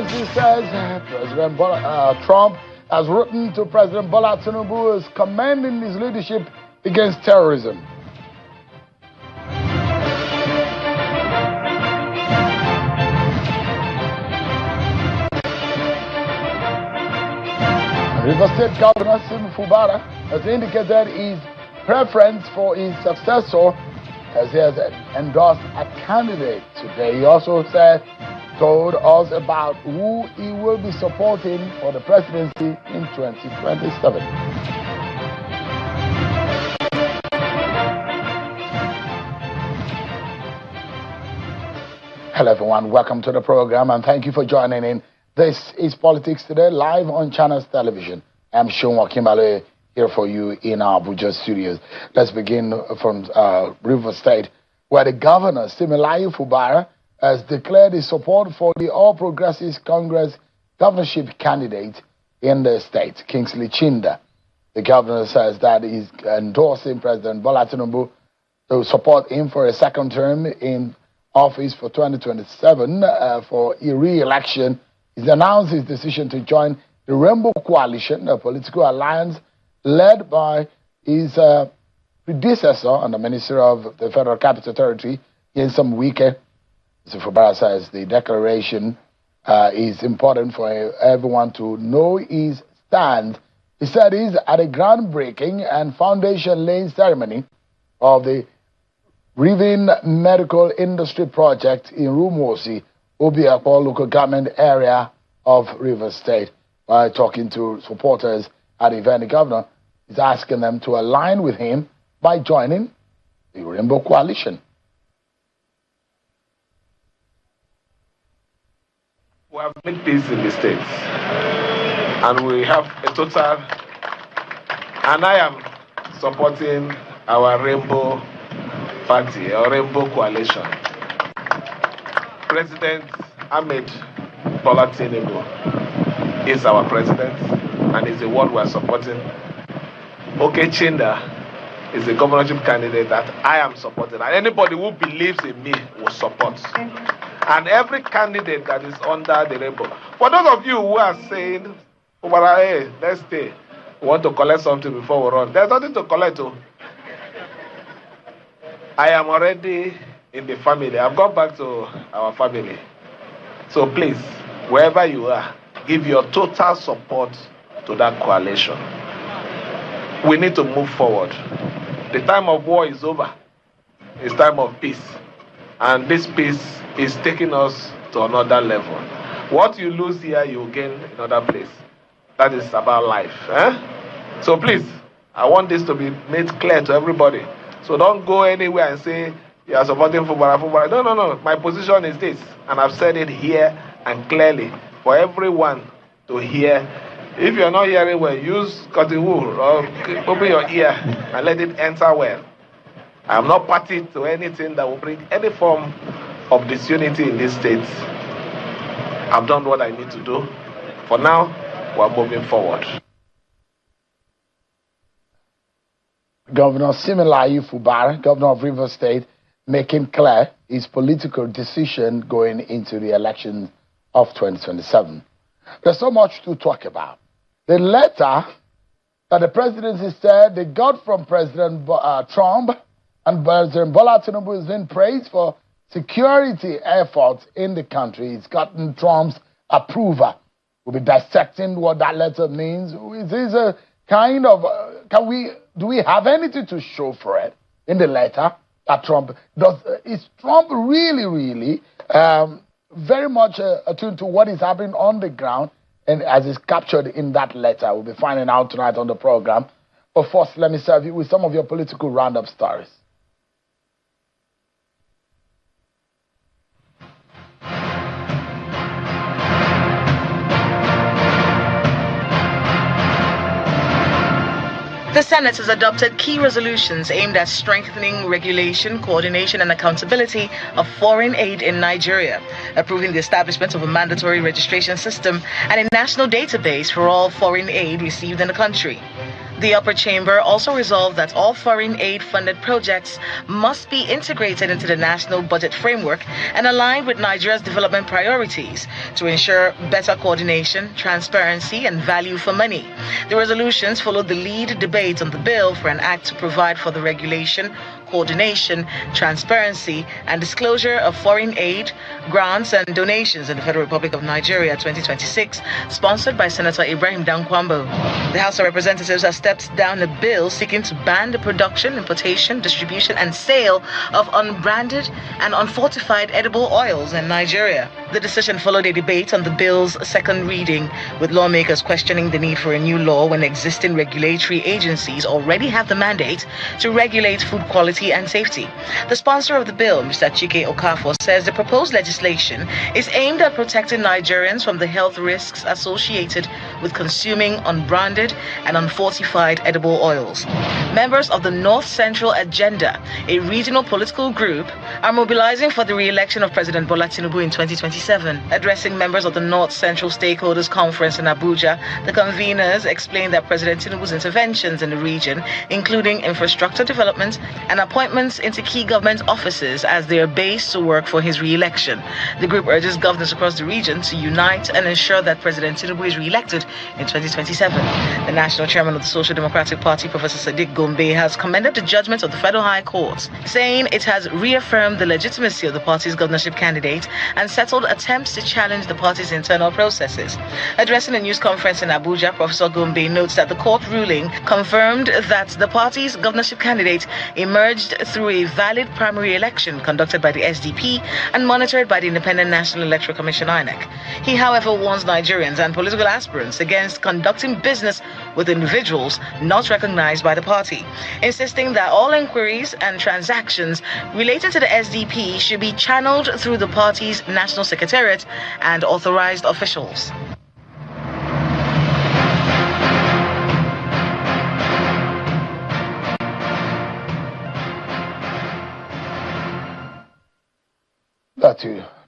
presidency says President Trump has written to President Bwala Tinubu is commending his leadership against terrorism. River State Governor Bwala has indicated his preference for his successor as he has endorsed a candidate today. He also told us about who he will be supporting for the presidency in 2027. Hello everyone, welcome to the program and thank you for joining in. This is Politics Today, live on Channels Television. I'm Sean Kimbale here for you in our Abuja studios. Let's begin from River State, where the governor, Siminalayi Fubara, has declared his support for the All Progressives Congress governorship candidate in the state, Kingsley Chinda. The governor says that he's endorsing President Bwala Tinubu to support him for a second term in office for 2027 for a re-election. He's announced his decision to join the Rainbow Coalition, a political alliance led by his predecessor on the Minister of the Federal Capital Territory, Nyesom Wike. Mr. Fubara says the declaration is important for everyone to know his stand. He said he's at a groundbreaking and foundation-laying ceremony of the Riving Medical Industry Project in Rumosi, Obiakpo local government area of River State. While talking to supporters at the event, the governor is asking them to align with him by joining the Rainbow Coalition. We have made peace in the States, and we have a total, and I am supporting our Rainbow Party, our Rainbow Coalition. President Ahmed Bwala Tinubu is our president and is the one we are supporting. Chinda is the governorship candidate that I am supporting, and anybody who believes in me will support. And every candidate that is under the rainbow. For those of you who are saying, hey, let's stay, we want to collect something before we run. There's nothing to collect. I am already in the family. I've gone back to our family. So please, wherever you are, give your total support to that coalition. We need to move forward. The time of war is over. It's time of peace. And this peace is taking us to another level. What you lose here, you gain in another place. That is about life. So please, I want this to be made clear to everybody. So don't go anywhere and say, you are supporting Fubara. No. My position is this. And I've said it here and clearly for everyone to hear. If you're not hearing well, use cotton wool or open your ear and let it enter well. I'm not party to anything that will bring any form of disunity in this state. I've done what I need to do. For now, we're moving forward. Governor Siminalayi Fubara, governor of River State, making clear his political decision going into the elections of 2027. There's so much to talk about. The letter that the presidency said they got from President Trump and President Bwala Tinubu has been praised for security efforts in the country. It's gotten Trump's approval. We'll be dissecting what that letter means. Is this a kind of, do we have anything to show for it in the letter that Trump does? Is Trump really very much attuned to what is happening on the ground and as is captured in that letter? We'll be finding out tonight on the program. But first, let me serve you with some of your political roundup stories. The Senate has adopted key resolutions aimed at strengthening regulation, coordination, and accountability of foreign aid in Nigeria, approving the establishment of a mandatory registration system and a national database for all foreign aid received in the country. The upper chamber also resolved that all foreign aid-funded projects must be integrated into the national budget framework and aligned with Nigeria's development priorities to ensure better coordination, transparency, and value for money. The resolutions followed the lead debate on the bill for an act to provide for the regulation, coordination, transparency, and disclosure of foreign aid, grants, and donations in the Federal Republic of Nigeria 2026, sponsored by Senator Ibrahim Dankwambo. The House of Representatives has stepped down a bill seeking to ban the production, importation, distribution, and sale of unbranded and unfortified edible oils in Nigeria. The decision followed a debate on the bill's second reading, with lawmakers questioning the need for a new law when existing regulatory agencies already have the mandate to regulate food quality and safety. The sponsor of the bill, Mr. Chike Okafor, says the proposed legislation is aimed at protecting Nigerians from the health risks associated with consuming unbranded and unfortified edible oils. Members of the North Central Agenda, a regional political group, are mobilizing for the re-election of President Bwala Tinubu in 2027. Addressing members of the North Central Stakeholders Conference in Abuja, the conveners explained that President Tinubu's interventions in the region, including infrastructure development and appointments into key government offices as their base to work for his re-election. The group urges governors across the region to unite and ensure that President Tinubu is re-elected in 2027. The national chairman of the Social Democratic Party, Professor Sadiq Gombe, has commended the judgment of the Federal High Court, saying it has reaffirmed the legitimacy of the party's governorship candidate and settled attempts to challenge the party's internal processes. Addressing a news conference in Abuja, Professor Gombe notes that the court ruling confirmed that the party's governorship candidate emerged through a valid primary election conducted by the SDP and monitored by the Independent National Electoral Commission (INEC). He, however, warns Nigerians and political aspirants against conducting business with individuals not recognized by the party, insisting that all inquiries and transactions related to the SDP should be channeled through the party's National Secretariat and authorized officials.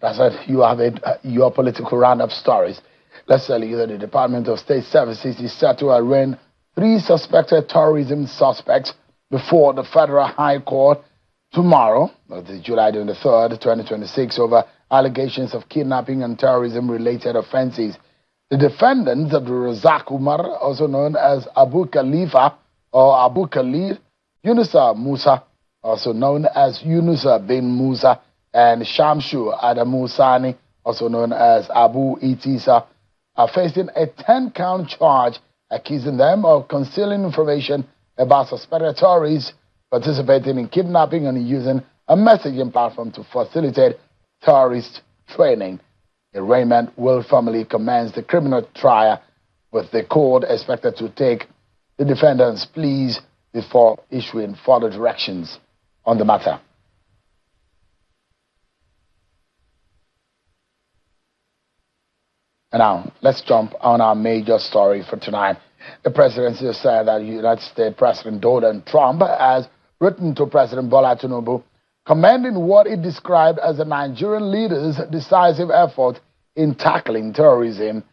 That's it. You have it. Your political roundup stories. Let's tell you that the Department of State Services is set to arraign 3 suspected terrorism suspects before the Federal High Court tomorrow, that is July 23rd, 2026, over allegations of kidnapping and terrorism-related offenses. The defendants, Abdul Razak Umar, also known as Abu Khalifa or Abu Khalid, Yunusa Musa, also known as Yunusa bin Musa, and Shamshu Adamu Sani, also known as Abu Itisa, are facing a 10-count charge accusing them of concealing information about suspected terrorists participating in kidnapping and using a messaging platform to facilitate terrorist training. Arraignment will formally commence the criminal trial, with the court expected to take the defendant's pleas before issuing further directions on the matter. And now, let's jump on our major story for tonight. The presidency said that United States President Donald Trump has written to President Bwala Tinubu, commending what it described as the Nigerian leader's decisive effort in tackling terrorism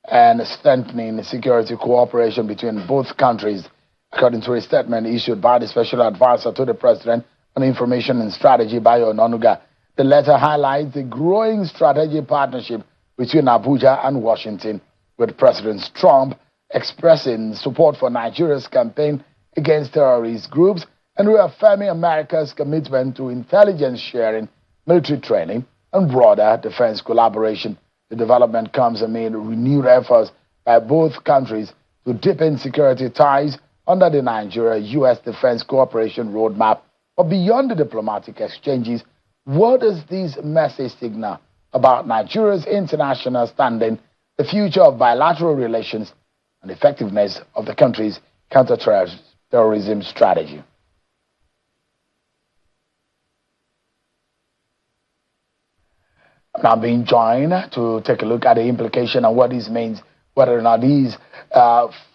and strengthening security cooperation between both countries. According to a statement issued by the Special Advisor to the President on Information and Strategy, Bayo Onanuga, the letter highlights the growing strategic partnership between Abuja and Washington, with President Trump expressing support for Nigeria's campaign against terrorist groups and reaffirming America's commitment to intelligence sharing, military training, and broader defense collaboration. The development comes amid renewed efforts by both countries to deepen security ties under the Nigeria-U.S. Defense Cooperation Roadmap. But beyond the diplomatic exchanges, what does this message signal about Nigeria's international standing, the future of bilateral relations, and the effectiveness of the country's counter-terrorism strategy? I'm now being joined to take a look at the implication and what this means, whether or not these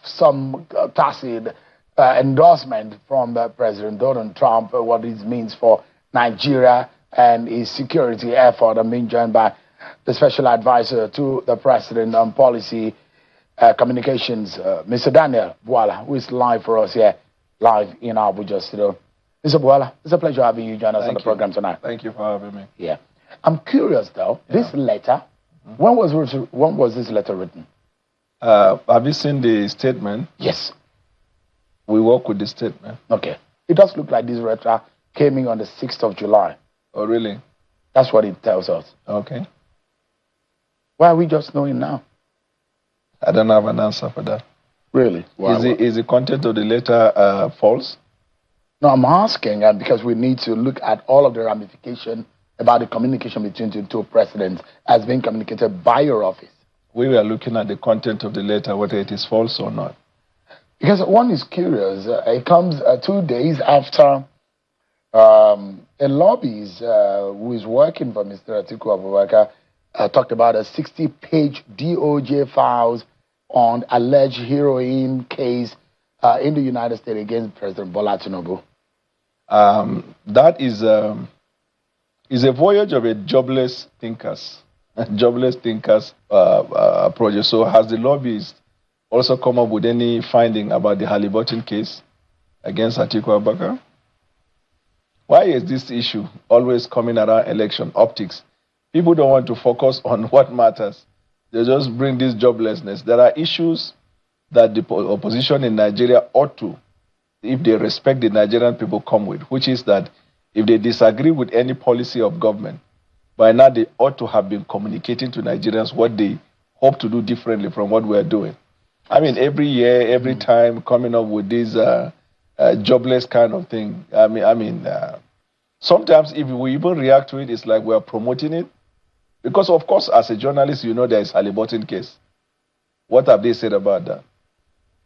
some tacit endorsement from President Donald Trump, what this means for Nigeria and his security effort. I'm being joined by the Special Advisor to the President on Policy Communications, Mr. Daniel Bwala, who is live for us here, live in Abuja studio. Mr. Bwala, it's a pleasure having you join us on the program tonight. Thank you for having me. Yeah. I'm curious, though, this letter, when was this letter written? Have you seen the statement? Yes. We work with the statement. Okay. It does look like this letter came in on the 6th of July. Oh, really? That's what it tells us. Okay. Why are we just knowing now? I don't have an answer for that. Really? Is the content of the letter false? No, I'm asking because we need to look at all of the ramification about the communication between the two presidents as being communicated by your office. We were looking at the content of the letter, whether it is false or not. Because one is curious. It comes 2 days after a lobbyist who is working for Mr. Atiku Abubakar talked about a 60-page DOJ files on alleged heroin case in the United States against President Bwala Tinubu. That is a voyage of a jobless thinkers project. So has the lobbyist also come up with any finding about the Halliburton case against Atiku Abubakar? Why is this issue always coming around election optics? People don't want to focus on what matters. They just bring this joblessness. There are issues that the opposition in Nigeria ought to, if they respect the Nigerian people, come with, which is that if they disagree with any policy of government, by now they ought to have been communicating to Nigerians what they hope to do differently from what we are doing. I mean, every year, every time, coming up with this jobless kind of thing. Sometimes if we even react to it, it's like we are promoting it. Because, of course, as a journalist, you know there is Halliburton case. What have they said about that?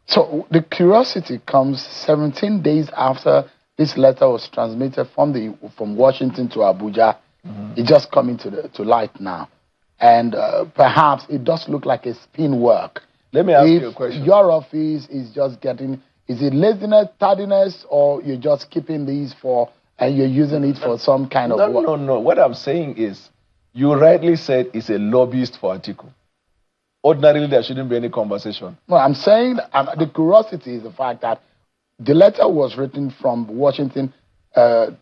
So the curiosity comes 17 days after this letter was transmitted from Washington to Abuja. It just coming to light now. And perhaps it does look like a spin work. Let me ask you a question. Your office is just getting, is it laziness, tardiness, or you're just keeping these and you're using it for some kind of work? No. What I'm saying is, you rightly said it's a lobbyist for Atiku. Ordinarily, there shouldn't be any conversation. No, I'm saying the curiosity is the fact that the letter was written from Washington,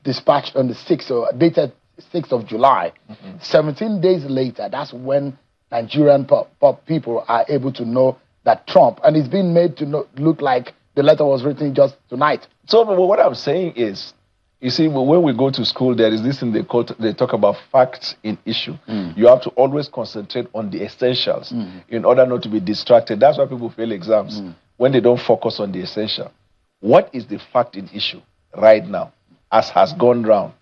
dispatched on the 6th, so dated 6th of July. 17 days later, that's when Nigerian people are able to know that Trump, and it's been made to look like the letter was written just tonight. So what I'm saying is, you see, when we go to school, there is this thing they talk about facts in issue. You have to always concentrate on the essentials in order not to be distracted. That's why people fail exams, when they don't focus on the essential. What is the fact in issue right now, as has gone round?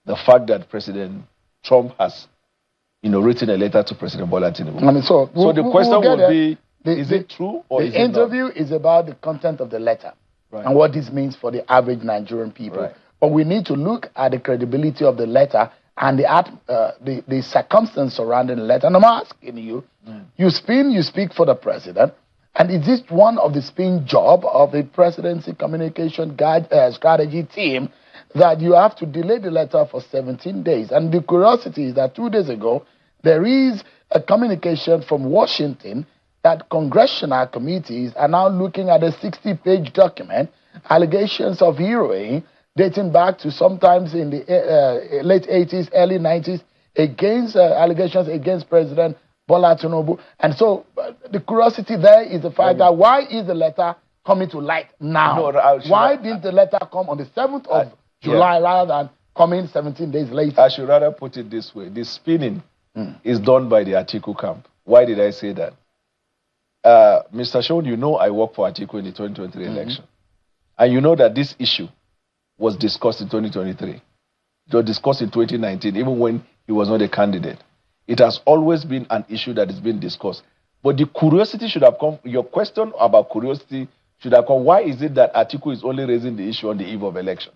The fact that President Trump has, written a letter to President Bwala Tinubu. So the question would be, is it true or is it not? The interview is about the content of the letter and what this means for the average Nigerian people. Right. But we need to look at the credibility of the letter and the circumstance surrounding the letter. And I'm asking you, you speak for the president, and is this one of the spin job of the presidency communication strategy team that you have to delay the letter for 17 days? And the curiosity is that 2 days ago, there is a communication from Washington that congressional committees are now looking at a 60-page document, allegations of heroin, dating back to sometimes in the late 80s, early 90s, against allegations against President Bwala Tinubu. And so the curiosity there is the fact that why is the letter coming to light now? Why didn't the letter come on the 7th of July rather than coming 17 days later? I should rather put it this way. The spinning is done by the Atiku camp. Why did I say that? Mr. Sean, you know I work for Atiku in the 2023 election. And you know that this issue was discussed in 2023. It was discussed in 2019, even when he was not a candidate. It has always been an issue that has been discussed. But the curiosity should have come, your question about curiosity should have come, why is it that Atiku is only raising the issue on the eve of election?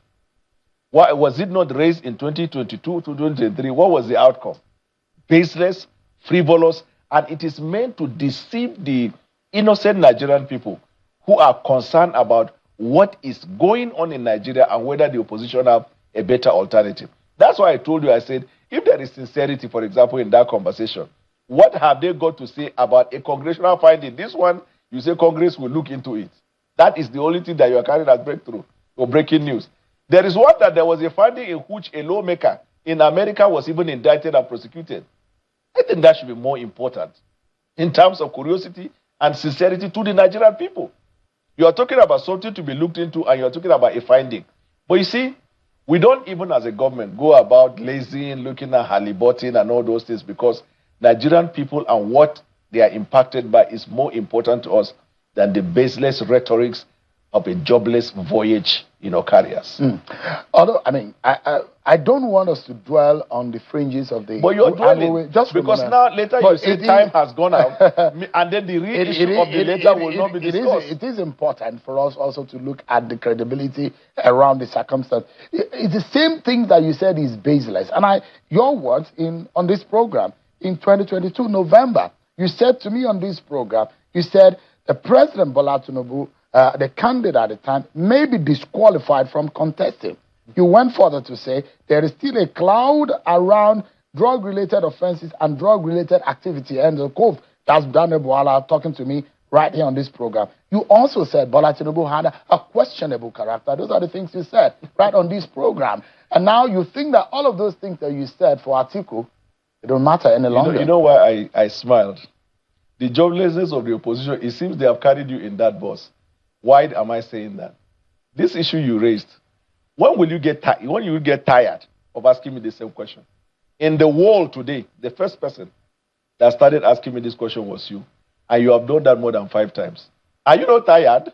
Why was it not raised in 2022 to 2023? What was the outcome? Baseless, frivolous, and it is meant to deceive the innocent Nigerian people who are concerned about what is going on in Nigeria and whether the opposition have a better alternative. That's why I told you, I said, if there is sincerity, for example, in that conversation, what have they got to say about a congressional finding? This one you say Congress will look into it. That is the only thing that you are carrying as breakthrough or breaking news. There is one that there was a finding in which a lawmaker in America was even indicted and prosecuted. I think that should be more important in terms of curiosity and sincerity to the Nigerian people. You are talking about something to be looked into, and you are talking about a finding. But you see, we don't even as a government go about lazying, looking at Halliburton and all those things, because Nigerian people and what they are impacted by is more important to us than the baseless rhetorics of a jobless voyage, carriers. Although, I mean, I don't want us to dwell on the fringes of the... But you're dwelling, just because now later you say time has gone out, and then the real issue of the letter will not be discussed. It is important for us also to look at the credibility around the circumstance. It's the same thing that you said is baseless. And your words on this program in 2022, November, you said to me on this program, you said the President Bwala Tinubu, the candidate at the time, may be disqualified from contesting. You went further to say there is still a cloud around drug-related offenses and drug-related activity. And the quote, that's Daniel Bwala talking to me right here on this program. You also said Bwala Tinubu had a questionable character. Those are the things you said right on this program. And now you think that all of those things that you said for Atiku, it don't matter any longer. You know why I smiled? The joblessness of the opposition, it seems they have carried you in that bus. Why am I saying that? This issue you raised, when will you get tired of asking me the same question? In the world today, the first person that started asking me this question was you. And you have done that more than 5 times. Are you not tired?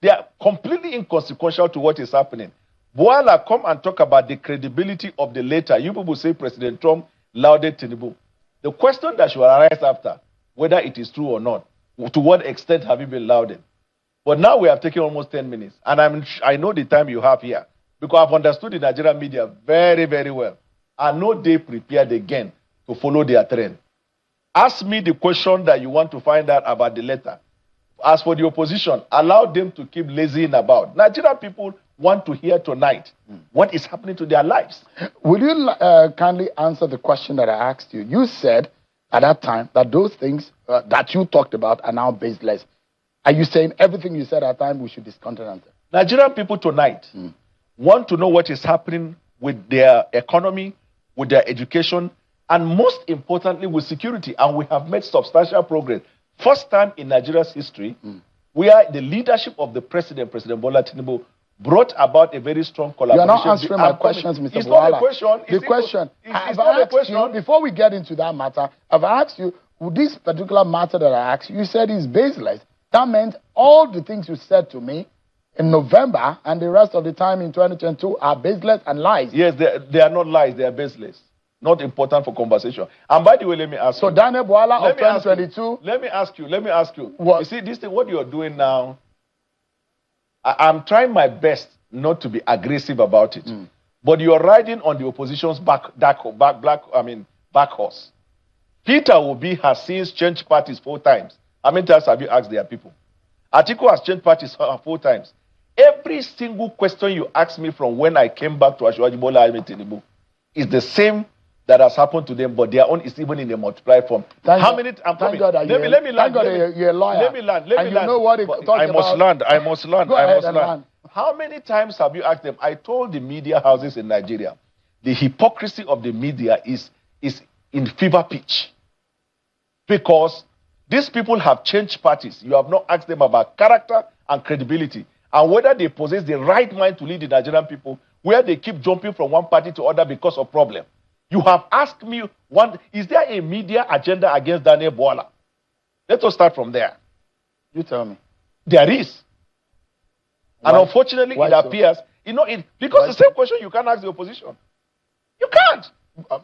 They are completely inconsequential to what is happening. Bwala, come and talk about the credibility of the letter. You people say President Trump lauded Tinubu. The question that should arise after, whether it is true or not, to what extent have you been lauded? But now we have taken almost 10 minutes. And I know the time you have here, because I've understood the Nigerian media very, very well. I know they prepared again to follow their trend. Ask me the question that you want to find out about the letter. As for the opposition, allow them to keep lazying about. Nigerian people want to hear tonight what is happening to their lives. Will you kindly answer the question that I asked you? You said at that time that those things that you talked about are now baseless. Are you saying everything you said at that time we should discontinent? Nigerian people tonight want to know what is happening with their economy, with their education, and most importantly with security. And we have made substantial progress. First time in Nigeria's history, where the leadership of the President Bwala Tinubu, brought about a very strong collaboration. You are not answering my questions, Mr. It's Bwala. not a question. The question, I've asked you, before we get into that matter, I've asked you, this particular matter that I asked you, you said is baseless. That meant all the things you said to me in November and the rest of the time in 2022 are baseless and lies. Yes, they are not lies, they are baseless. Not important for conversation. And by the way, let me ask you. So Daniel Bwala of 2022. Let me ask you. What? You see, this thing, what you're doing now, I'm trying my best not to be aggressive about it. But you're riding on the opposition's back horse. Peter Obi has since changed parties 4 times. How many times have you asked their people? Atiku has changed parties 4 times. Every single question you asked me from when I came back to Asiwaju Bola Ahmed Tinubu is the same that has happened to them, but their own is even in a multiplied form. Let me land. You're a lawyer. Let me land. You know what it talks about. I must land. Land. How many times have you asked them? I told the media houses in Nigeria, the hypocrisy of the media is in fever pitch. Because these people have changed parties. You have not asked them about character and credibility, and whether they possess the right mind to lead the Nigerian people, where they keep jumping from one party to other because of problem. You have asked me, is there a media agenda against Daniel Bwala? Let us start from there. You tell me. There is. And unfortunately, it appears, because the same question you can't ask the opposition. You can't.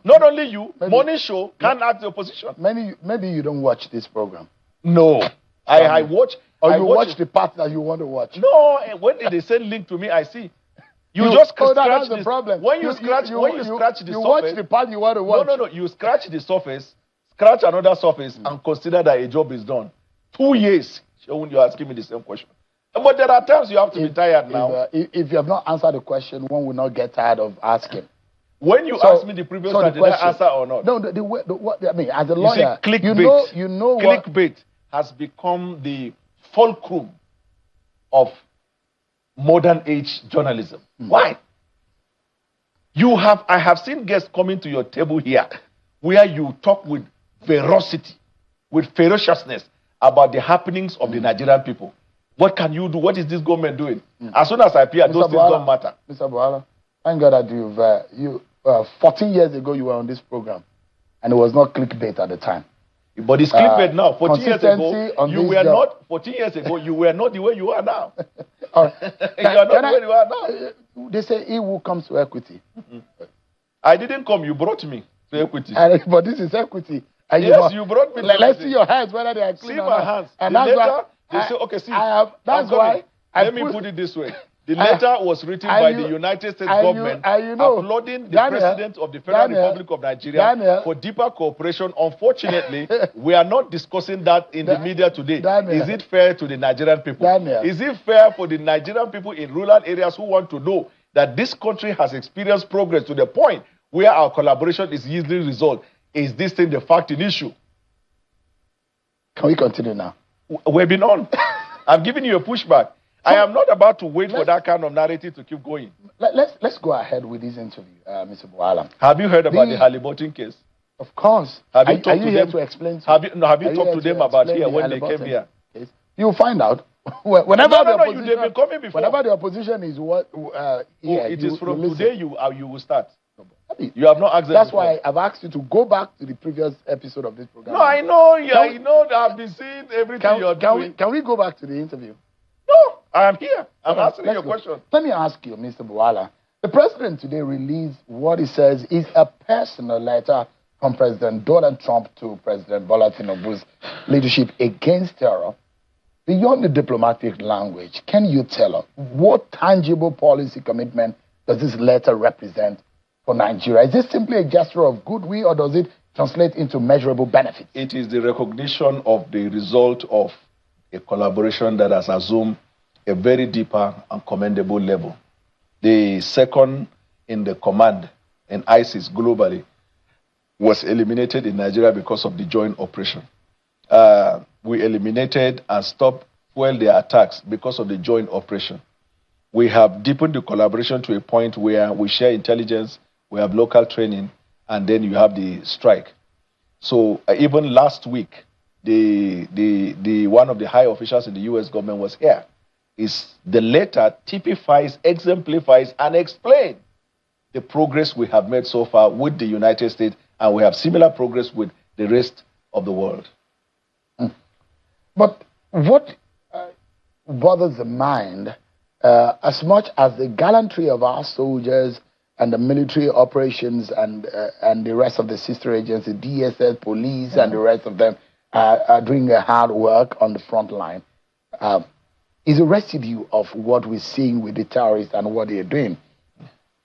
Not only you, Morning Show can't ask the opposition. Maybe you don't watch this program. No. I watch. Or you watch the part that you want to watch. No, when they send link to me, I see. You just scratch the problem. When you scratch the surface. You watch the part you want to watch. No. You scratch the surface, scratch another surface, and consider that a job is done. 2 years, you're asking me the same question. But there are times you have to be tired now. If you have not answered the question, one will not get tired of asking. When you asked me the previous time, did I answer or not? No, as a lawyer, you know clickbait. has become the fulcrum of modern age journalism. Why? I have seen guests coming to your table here where you talk with ferocity, with ferociousness about the happenings of the Nigerian people. What can you do? What is this government doing? As soon as I appear, those things don't matter. Mr. Bwala, thank God that 14 years ago you were on this program, and it was not clickbait at the time. But it's clickbait now. 14 years ago, you were not. 14 years ago, you were not the way you are now. You are not the way you are now. They say he who comes to equity. I didn't come. You brought me to equity. But this is equity. And yes, you brought me. Let's see your hands, whether they are clean. See or my not. hands. And the that's letter, why they say, okay, see. That's why. Let me put it this way. The letter was written by the United States government applauding the President of the Federal Republic of Nigeria for deeper cooperation. Unfortunately, we are not discussing that in the media today. Is it fair to the Nigerian people? Is it fair for the Nigerian people in rural areas who want to know that this country has experienced progress to the point where our collaboration is easily resolved? Is this thing the fact in issue? Can we continue now? We've been on. I'm giving you a pushback. I am not about to wait for that kind of narrative to keep going. Let's go ahead with this interview, Mr. Bwala. Have you heard about the Halliburton case? Of course. Have you talked to here them? To explain? Have you talked to them about here when they came here? Case? You'll find out. Whenever they've been coming before. Whenever the opposition is here, it is from today you will start. You have not asked them. That's why I've asked you to go back to the previous episode of this program. No, I know. I know that I've been seeing everything you're doing. Can we go back to the interview? No, I am here. I'm answering your question. Let me ask you, Mr. Bwala. The president today released what he says is a personal letter from President Donald Trump to President Bwala Tinubu's leadership against terror. Beyond the diplomatic language, can you tell us what tangible policy commitment does this letter represent for Nigeria? Is this simply a gesture of goodwill, or does it translate into measurable benefits? It is the recognition of the result of a collaboration that has assumed a very deeper and commendable level. The second in the command in ISIS globally was eliminated in Nigeria because of the joint operation. We eliminated and stopped their attacks because of the joint operation. We have deepened the collaboration to a point where we share intelligence, we have local training, and then you have the strike. So even last week, the one of the high officials in the U.S. government was here. The letter typifies, exemplifies, and explains the progress we have made so far with the United States, and we have similar progress with the rest of the world. But what bothers the mind, as much as the gallantry of our soldiers and the military operations and the rest of the sister agencies, DSS, police, and the rest of them are doing their hard work on the front line, is a residue of what we're seeing with the terrorists and what they're doing.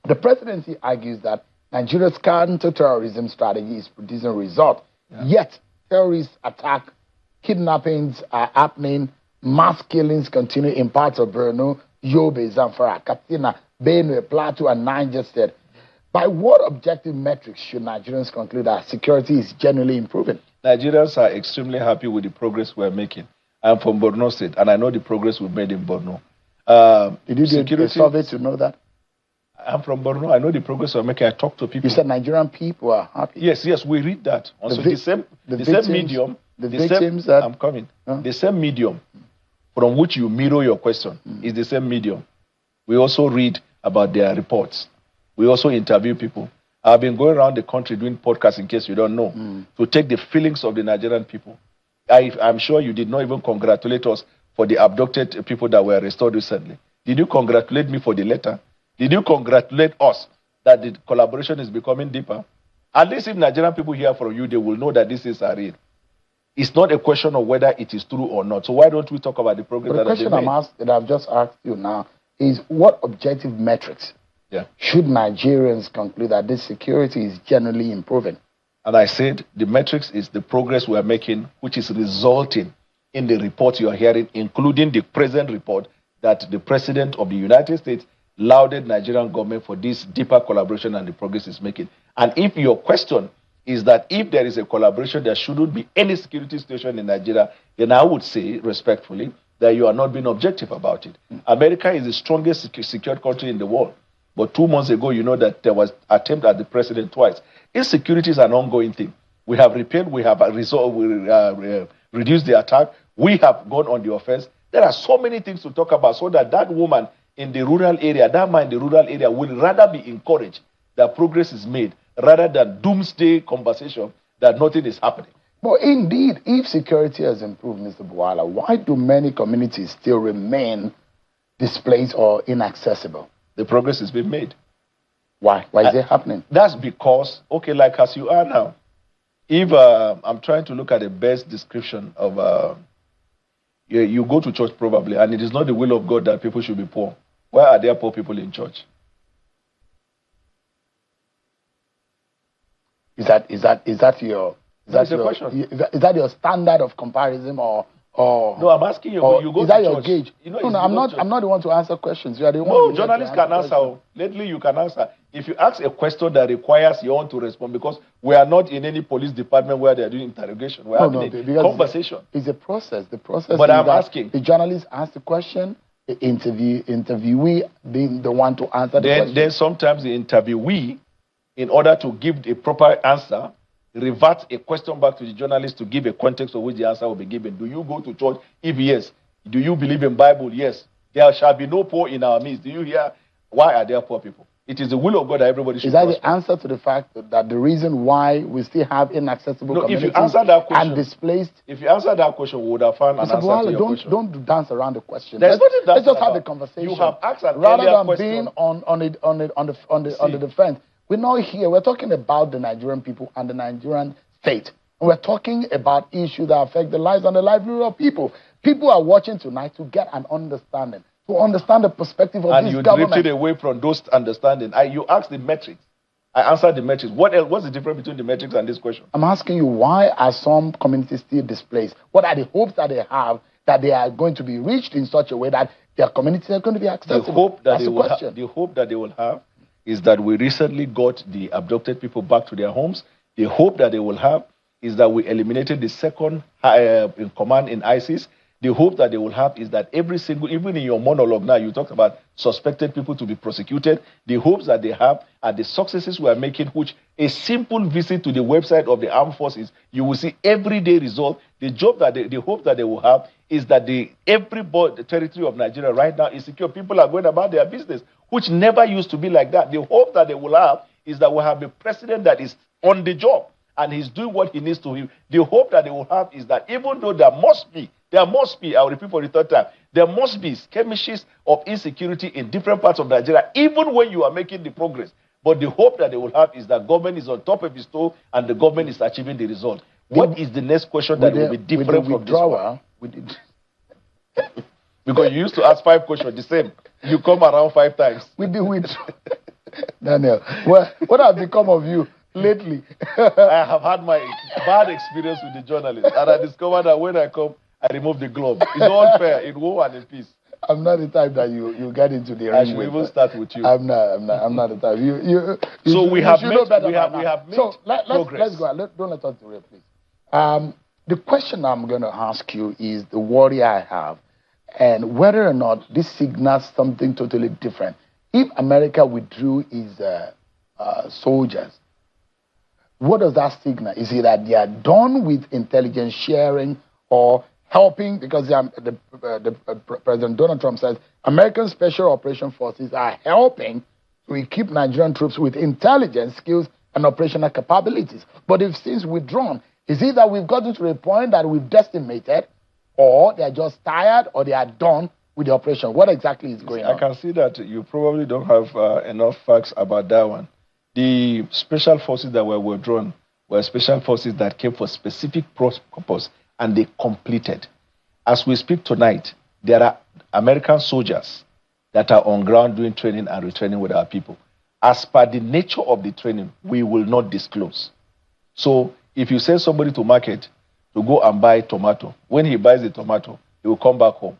The presidency argues that Nigeria's counter-terrorism strategy is producing results, yet terrorist attack, kidnappings are happening, mass killings continue in parts of Borno, Yobe, Zamfara, Katsina, Benue, Plateau, and Niger State. By what objective metrics should Nigerians conclude that security is generally improving? Nigerians are extremely happy with the progress we're making. I'm from Borno State, and I know the progress we've made in Borno. Did you do a survey to know that? I'm from Borno. I know the progress we're making. I talk to people. You said Nigerian people are happy. Yes, we read that. Also, the same medium. I'm coming. The same medium from which you mirror your question is the same medium. We also read about their reports. We also interview people. I've been going around the country doing podcasts, in case you don't know, to take the feelings of the Nigerian people. I'm sure you did not even congratulate us for the abducted people that were restored recently. Did you congratulate me for the letter? Did you congratulate us that the collaboration is becoming deeper? At least if Nigerian people hear from you, they will know that this is real. It's not a question of whether it is true or not. So why don't we talk about the progress that has been made? The question that I've just asked you now is, what objective metrics should Nigerians conclude that this security is generally improving? And I said the metrics is the progress we are making, which is resulting in the report you are hearing, including the present report that the President of the United States lauded Nigerian government for this deeper collaboration and the progress it's making. And if your question is that if there is a collaboration, there shouldn't be any security situation in Nigeria, then I would say, respectfully, that you are not being objective about it. America is the strongest secured country in the world. But 2 months ago, you know that there was attempt at the president twice. Insecurity is an ongoing thing. We have repelled, we have resolved, reduced the attack. We have gone on the offense. There are so many things to talk about so that woman in the rural area, that man in the rural area will rather be encouraged that progress is made rather than doomsday conversation that nothing is happening. But indeed, if security has improved, Mr. Bwala, why do many communities still remain displaced or inaccessible? The progress has been made. Why? Why is it happening? That's because, okay, like as you are now, if I'm trying to look at the best description of, you go to church probably, and it is not the will of God that people should be poor. Why are there poor people in church? Is that your question? Is that your standard of comparison or no? I'm asking you. You go is that to your church. gauge? You know, no, I'm not the one to answer questions. You are the one. No, journalists can answer. Lately, you can answer. If you ask a question that requires you want to respond, because we are not in any police department where they are doing interrogation. We're having a conversation. It's a process. The process. But I'm asking. The journalist asks the question. The interviewee being the one to answer the question. Then sometimes the interviewee, in order to give a proper answer, revert a question back to the journalist to give a context of which the answer will be given. Do you go to church? If yes, do you believe in Bible? Yes. There shall be no poor in our midst. Do you hear? Why are there poor people? It is the will of God that everybody should. Is that prosper. The answer to the fact that the reason why we still have inaccessible communities if you answer that question, and displaced? If you answer that question, we would have found an answer to your question. Don't dance around the question. Let's just have the conversation. You have asked an rather than question. Being on the defense. We're not here. We're talking about the Nigerian people and the Nigerian state. And we're talking about issues that affect the lives and the livelihood of people. People are watching tonight to get an understanding, to understand the perspective of this government. And you drifted away from those understanding. You asked the metrics. I answered the metrics. What else? What's the difference between the metrics and this question? I'm asking you, why are some communities still displaced? What are the hopes that they have that they are going to be reached in such a way that their communities are going to be accessible? The hope that they will have is that we recently got the abducted people back to their homes. The hope that they will have is that we eliminated the second in command in ISIS. The hope that they will have is that every single, even in your monologue now, you talked about suspected people to be prosecuted. The hopes that they have are the successes we are making, which a simple visit to the website of the armed forces, you will see everyday result. The hope that they will have is that the territory of Nigeria right now is secure. People are going about their business, which never used to be like that. The hope that they will have is that we have a president that is on the job and he's doing what he needs to do. The hope that they will have is that even though there must be, I'll repeat for the third time, there must be skirmishes of insecurity in different parts of Nigeria, even when you are making the progress. But the hope that they will have is that government is on top of his toe and the government is achieving the result. What is the next question that will be different from this one? Because you used to ask 5 questions the same. You come around 5 times. Daniel, what has become of you lately? I have had my bad experience with the journalists, and I discovered that when I come, I remove the glove. It's all fair in war and in peace. I'm not the type that you get into the ring. I should even start with you. I'm not the type. So we have made so let's progress. go on. Don't let us derail, please. The question I'm going to ask you is the worry I have, and whether or not this signals something totally different. If America withdrew its soldiers, what does that signal? Is it that they are done with intelligence sharing or helping? Because President Donald Trump says American Special Operation Forces are helping to equip Nigerian troops with intelligence skills and operational capabilities. But if since withdrawn, is it that we've gotten to the point that we've decimated, or they're just tired, or they are done with the operation? What exactly is going on? I can see that you probably don't have enough facts about that one. The special forces that were withdrawn were special forces that came for specific purpose, and they completed. As we speak tonight, there are American soldiers that are on ground doing training and retraining with our people. As per the nature of the training, we will not disclose. So if you send somebody to market to go and buy tomato, when he buys the tomato, he will come back home.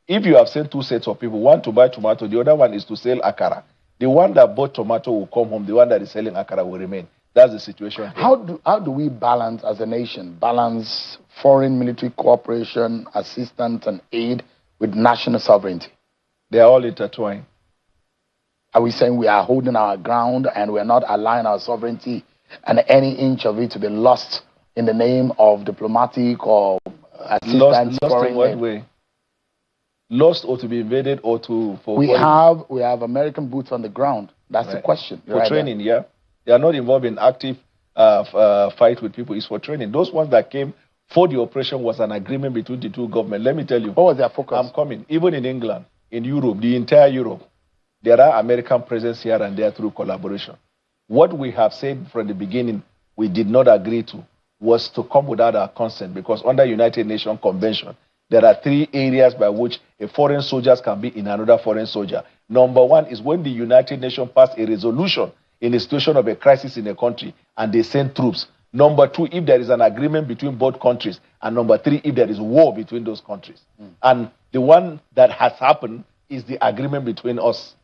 If you have sent 2 sets of people, one to buy tomato, the other one is to sell akara. The one that bought tomato will come home. The one that is selling akara will remain. That's the situation here. How do we balance as a nation, balance foreign military cooperation, assistance, and aid with national sovereignty? They are all intertwined. Are we saying we are holding our ground and we're not allowing our sovereignty and any inch of it to be lost in the name of diplomatic or assistance? Lost in what way? Lost or to be invaded or to... We have American boots on the ground. That's the question. For training, yeah. They are not involved in active fight with people. It's for training. Those ones that came for the operation was an agreement between the two governments. Let me tell you. What was their focus? I'm coming. Even in England, in Europe, the entire Europe, there are American presence here and there through collaboration. What we have said from the beginning we did not agree to was to come without our consent, because under United Nations Convention, there are 3 areas by which a foreign soldier can be in another foreign soldier. Number 1 is when the United Nations pass a resolution in a situation of a crisis in a country and they send troops. Number 2, if there is an agreement between both countries. And number 3, if there is war between those countries. And the one that has happened is the agreement between us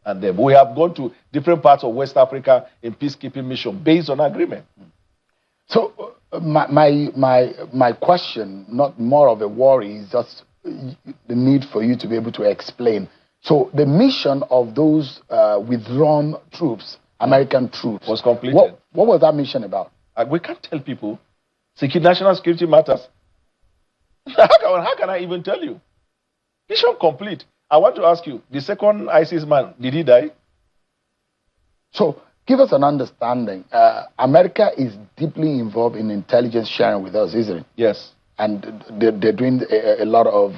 and them. We have gone to different parts of West Africa in peacekeeping mission based on agreement. So my question, not more of a worry, is just the need for you to be able to explain. So the mission of those withdrawn troops, American troops, was completed. What was that mission about? We can't tell people. National security matters. How can I even tell you? Mission complete. I want to ask you, the second ISIS man, did he die? So give us an understanding. America is deeply involved in intelligence sharing with us, isn't it? Yes. And they're doing a lot of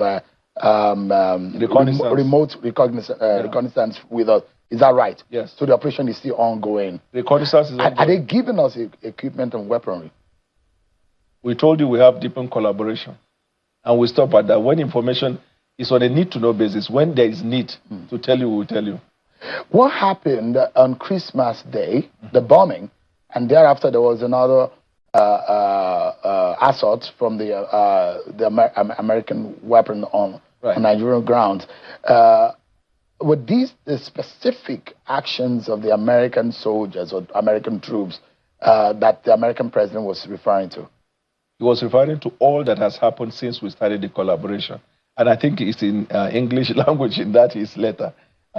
remote reconnaissance with us. Is that right? Yes. So the operation is still ongoing. Reconnaissance is ongoing. Are they giving us equipment and weaponry? We told you we have deepened collaboration. And we stop at that. When information is on a need-to-know basis, when there is need to tell you, we will tell you. What happened on Christmas Day, the bombing, and thereafter there was another assault from the American weapon on Nigerian grounds. Were these the specific actions of the American soldiers or American troops that the American president was referring to? He was referring to all that has happened since we started the collaboration. And I think it's in English language in that his letter.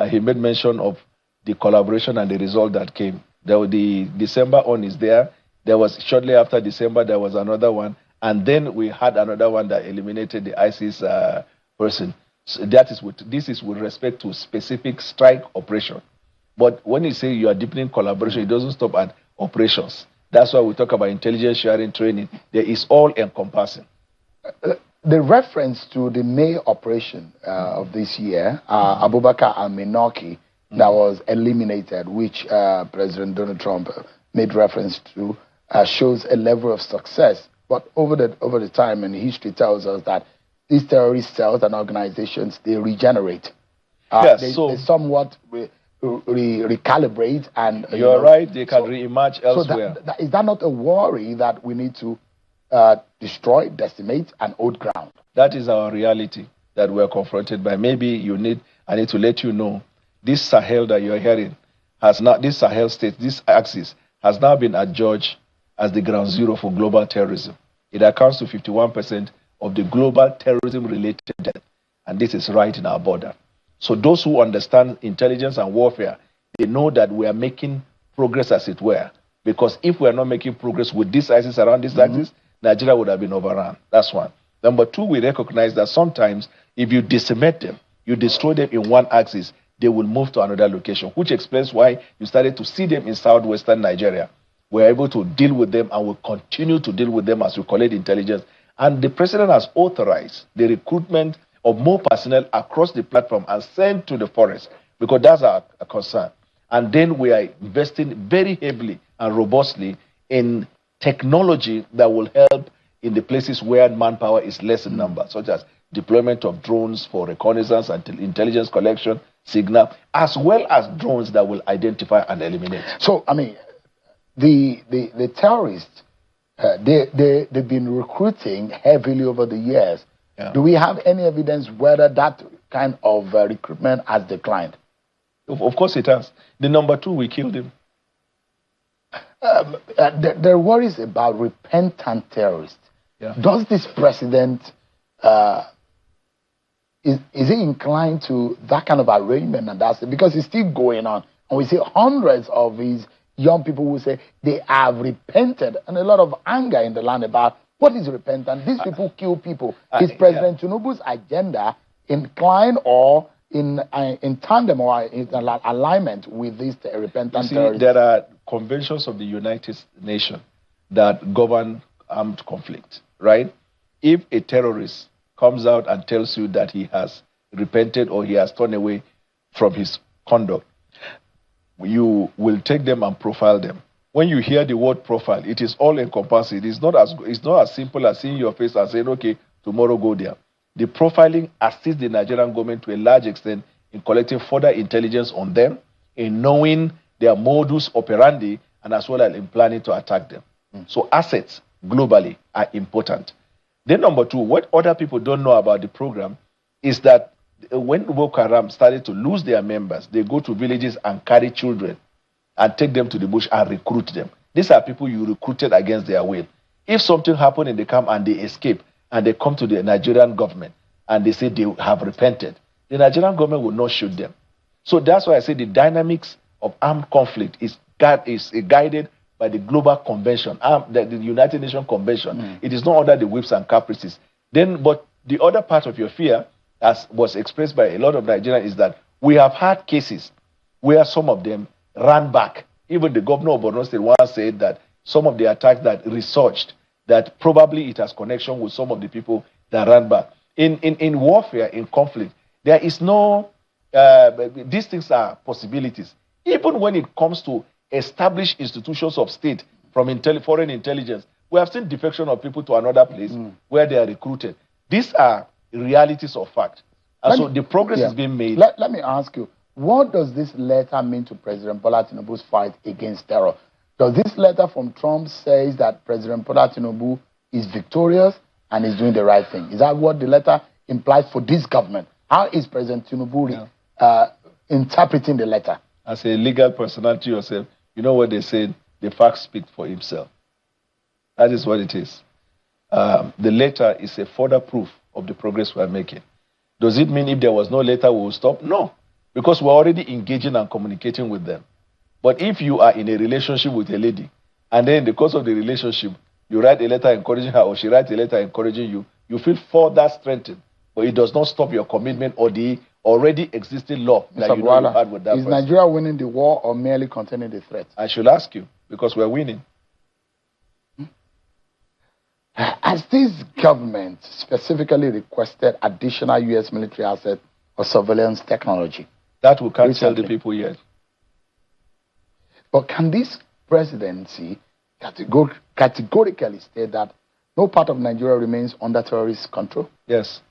He made mention of the collaboration and the result that came. The December one is there. There was, shortly after December, there was another one. And then we had another one that eliminated the ISIS person. So this is with respect to specific strike operation. But when you say you are deepening collaboration, it doesn't stop at operations. That's why we talk about intelligence sharing training. There is all encompassing. The reference to the May operation of this year, Abubakar al-Minoki, that was eliminated, which President Donald Trump made reference to, shows a level of success. But over the time, and history tells us that these terrorist cells and organizations, they regenerate. They somewhat recalibrate. And You're right, they can reemerge elsewhere. So is that not a worry that we need to destroy, decimate, and hold ground? That is our reality that we're confronted by. Maybe I need to let you know, this Sahel that you're hearing this Sahel state, this axis, has now been adjudged as the ground zero for global terrorism. It accounts to 51% of the global terrorism-related death, and this is right in our border. So those who understand intelligence and warfare, they know that we are making progress, as it were, because if we are not making progress with this ISIS around this axis, Nigeria would have been overrun. That's one. Number 2, we recognize that sometimes if you decimate them, you destroy them in one axis, they will move to another location, which explains why you started to see them in southwestern Nigeria. We're able to deal with them and will continue to deal with them as we collect intelligence. And the president has authorized the recruitment of more personnel across the platform and sent to the forest, because that's our concern. And then we are investing very heavily and robustly in technology that will help in the places where manpower is less in number, such as deployment of drones for reconnaissance and intelligence collection, signal, as well as drones that will identify and eliminate. So, I mean, the terrorists, they've been recruiting heavily over the years. Yeah. Do we have any evidence whether that kind of recruitment has declined? Of course it has. The number 2, we killed him. There are worries about repentant terrorists. Yeah. Does this president, is he inclined to that kind of arrangement? And that's it? Because it's still going on. And we see hundreds of these young people who say they have repented, and a lot of anger in the land about what is repentance. These people kill people. Is President Tinubu's agenda inclined or in tandem or in alignment with this repentant terrorism? There are conventions of the United Nations that govern armed conflict, right? If a terrorist comes out and tells you that he has repented or he has turned away from his conduct, you will take them and profile them. When you hear the word profile, it is all encompassing. It's not as simple as seeing your face and saying, okay, tomorrow go there. The profiling assists the Nigerian government to a large extent in collecting further intelligence on them, in knowing their modus operandi, and as well as in planning to attack them. So assets globally are important. Then number two, what other people don't know about the program is that when Boko Haram started to lose their members, they go to villages and carry children and take them to the bush and recruit them. These are people you recruited against their will. If something happened in the camp and they escape and they come to the Nigerian government and they say they have repented, the Nigerian government will not shoot them. So that's why I say the dynamics of armed conflict is guided by the Global Convention, the United Nations Convention. It is not under the whips and caprices. But the other part of your fear, as was expressed by a lot of Nigerians, is that we have had cases where some of them ran back. Even the governor of Borno State once said that some of the attacks that researched, that probably it has connection with some of the people that ran back. In warfare, in conflict, there is no, these things are possibilities. Even when it comes to established institutions of state from foreign intelligence, we have seen defection of people to another place where they are recruited. These are realities of fact. And so the progress is being made. Let me ask you, what does this letter mean to President Bola Tinubu's fight against terror? Does this letter from Trump say that President Bola Tinubu is victorious and is doing the right thing? Is that what the letter implies for this government? How is President Tinubu interpreting the letter? As a legal personality yourself, you know what they said, the facts speak for himself. That is what it is. The letter is a further proof of the progress we are making. Does it mean if there was no letter, we will stop? No, because we're already engaging and communicating with them. But if you are in a relationship with a lady, and then in the course of the relationship, you write a letter encouraging her, or she writes a letter encouraging you, you feel further strengthened. But it does not stop your commitment or the already existing law that you know you had with that person. Is Nigeria winning the war or merely containing the threat? I should ask you, because we're winning. Has this government specifically requested additional U.S. military assets or surveillance technology? That we can't tell the people yet. But can this presidency categorically state that no part of Nigeria remains under terrorist control? Yes.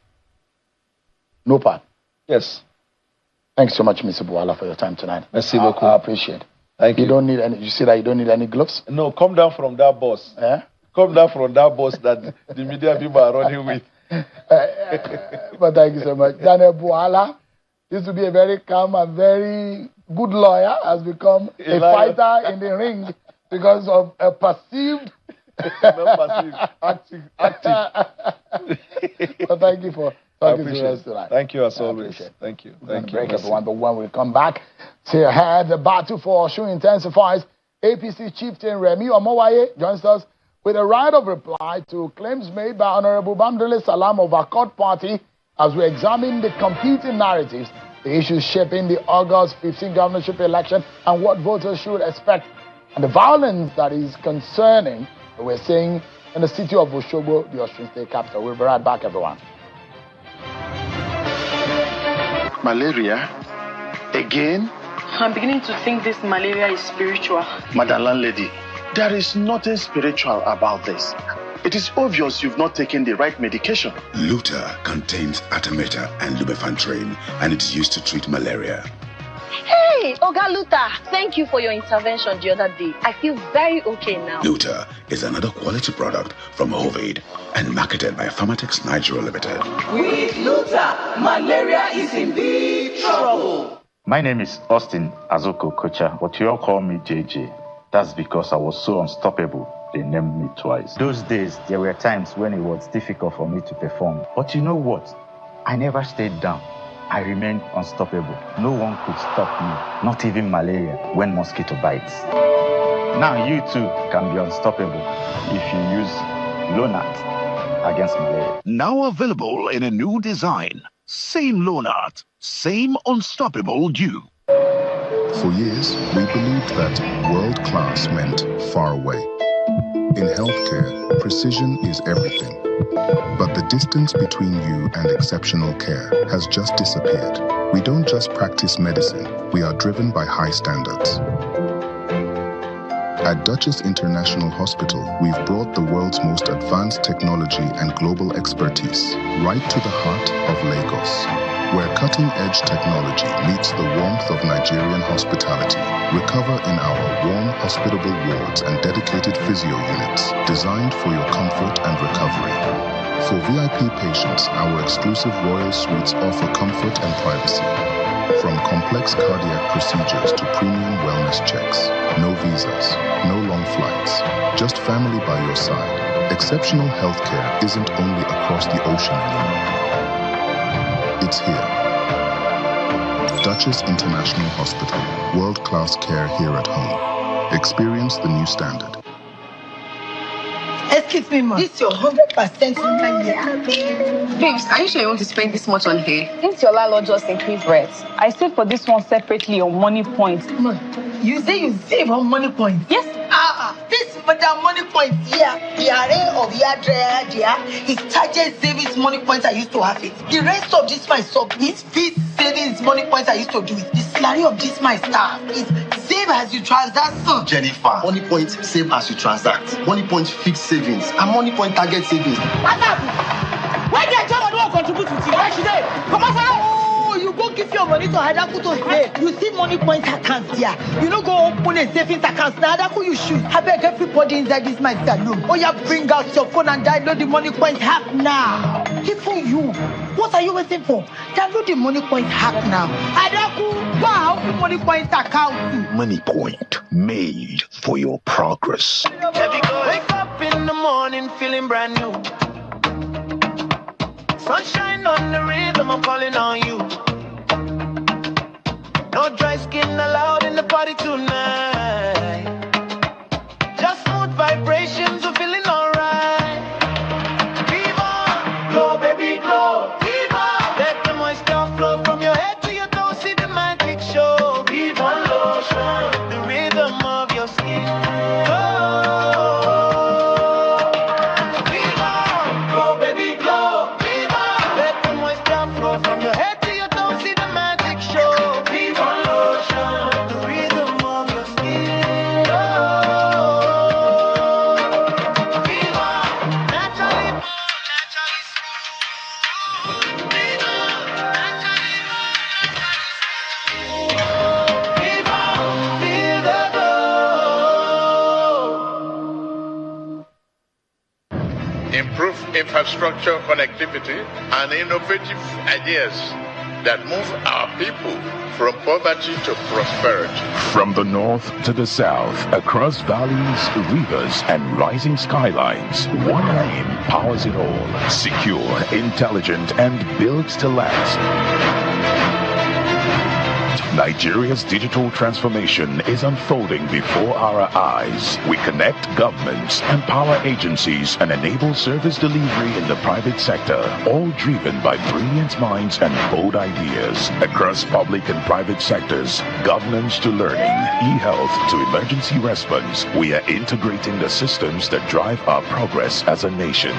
No part? Yes. Thanks so much, Mr. Bwala, for your time tonight. Merci beaucoup. I appreciate it. Thank you. You don't need any. You see that you don't need any gloves? No, come down from that bus. Come down from that bus that the media people are running with. But thank you so much. Daniel Bwala used to be a very calm and very good lawyer, has become a fighter in the ring because of a perceived active. But thank you for talking to us tonight. Thank you as always. Thank you. Thank you. Break everyone, but when we come back, see ahead, the battle for Osun intensifies. APC chieftain Remi Omowaye joins us with a right of reply to claims made by Honorable Bamdele Salam of Accord Party as we examine the competing narratives, the issues shaping the August 15 governorship election and what voters should expect, and the violence that is concerning, we're seeing in the city of Osogbo, the Osun State capital. We'll be right back, everyone. Malaria? Again? I'm beginning to think this malaria is spiritual. Madam Landlady, there is nothing spiritual about this. It is obvious you've not taken the right medication. Luta contains Artemether and lumefantrine, and it's used to treat malaria. Hey, Oga Luta, thank you for your intervention the other day. I feel very okay now. Luta is another quality product from Hovid and marketed by Pharmatex Nigeria Limited. With Luta, malaria is in big trouble. My name is Austin Azuko Kocha, but you all call me JJ. That's because I was so unstoppable, they named me twice. Those days, there were times when it was difficult for me to perform. But you know what? I never stayed down. I remained unstoppable. No one could stop me, not even malaria when mosquito bites. Now you too can be unstoppable if you use Lonart against malaria. Now available in a new design. Same Lonart, same unstoppable you. For years, we believed that world class meant far away. In healthcare, precision is everything. But the distance between you and exceptional care has just disappeared. We don't just practice medicine, we are driven by high standards. At Duchess International Hospital, we've brought the world's most advanced technology and global expertise right to the heart of Lagos, where cutting-edge technology meets the warmth of Nigerian hospitality. Recover in our warm, hospitable wards and dedicated physio units designed for your comfort and recovery. For VIP patients, our exclusive Royal Suites offer comfort and privacy. From complex cardiac procedures to premium wellness checks. No visas, no long flights, just family by your side. Exceptional healthcare isn't only across the ocean anymore. It's here. Duchess International Hospital. World-class care here at home. Experience the new standard. Excuse me, ma. This is your 100% hair. Babes, are you sure you want to spend this much on hair? Since your landlord just increased rents, I saved for this one separately on money points. Ma, you say you save on money points? Yes. This madam money points here, the array of Yadrea here, his target savings money points I used to have it. The rest of this my sub, his fees savings money points I used to do it. The salary of this my staff is save as you transact, son. Jennifer, money point save as you transact. Money point fixed savings and money point target savings. What's up? Why did I don't contribute to you? Why should they? Come on, you go give your money to Adaku to pay. You see money point accounts here. You don't go open a savings account. Now Adaku you shoot. I beg everybody inside this my saloon. Oh yeah, bring out your phone and download the money point app now. Even you. What are you waiting for? Download the money point app now. Adaku, wow, open money point account. Money Point, made for your progress. Wake up in the morning feeling brand new. Sunshine on the rhythm, I'm calling on you. No dry skin allowed in the party tonight. Just smooth vibrations, we're feeling alright. Viva, glow baby, glow. Viva, let the moisture flow from your head to your toes, see the magic show. Viva lotion, the rhythm of your skin. Viva, glow baby, glow. From your head to your toes, see the magic show. Viva lotion, the rhythm of your skin. Viva, naturally, naturally smooth. Viva, naturally, Viva, feel the glow. Improve infrastructure connectivity and innovative ideas that move our people from poverty to prosperity. From the north to the south, across valleys, rivers, and rising skylines, one name powers it all. Secure, intelligent, and built to last. Nigeria's digital transformation is unfolding before our eyes. We connect governments, empower agencies, and enable service delivery in the private sector, all driven by brilliant minds and bold ideas. Across public and private sectors, governance to learning, e-health to emergency response, we are integrating the systems that drive our progress as a nation.